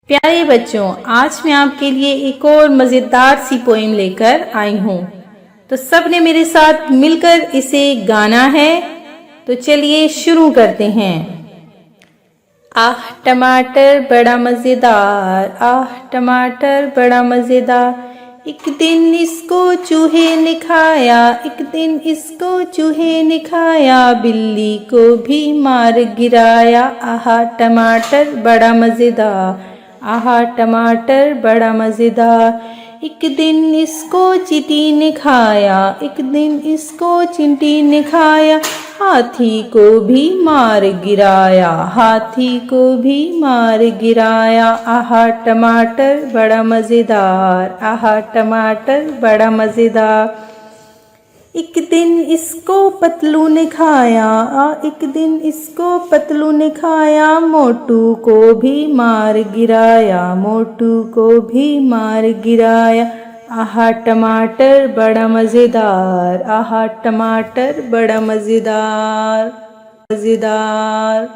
प्यारे बच्चों, आज मैं आपके लिए एक और मज़ेदार सी पोएम लेकर आई हूँ। तो सब ने मेरे साथ मिलकर इसे गाना है। तो चलिए शुरू करते हैं। आह टमाटर बड़ा मज़ेदार, आह टमाटर बड़ा मज़ेदार। एक दिन इसको चूहे ने खाया, एक दिन इसको चूहे ने खाया, बिल्ली को भी मार गिराया। आहा टमाटर बड़ा मज़ेदार, आहा टमाटर बड़ा मज़ेदार। एक दिन इसको चींटी ने खाया, एक दिन इसको चींटी ने खाया, हाथी को भी मार गिराया, हाथी को भी मार गिराया। आहा टमाटर बड़ा मज़ेदार, आहा टमाटर बड़ा मज़ेदार। एक दिन इसको पतलू ने खाया, एक दिन इसको पतलू ने खाया, मोटू को भी मार गिराया, मोटू को भी मार गिराया। आहा टमाटर बड़ा मज़ेदार, आहा टमाटर बड़ा मज़ेदार, मज़ेदार।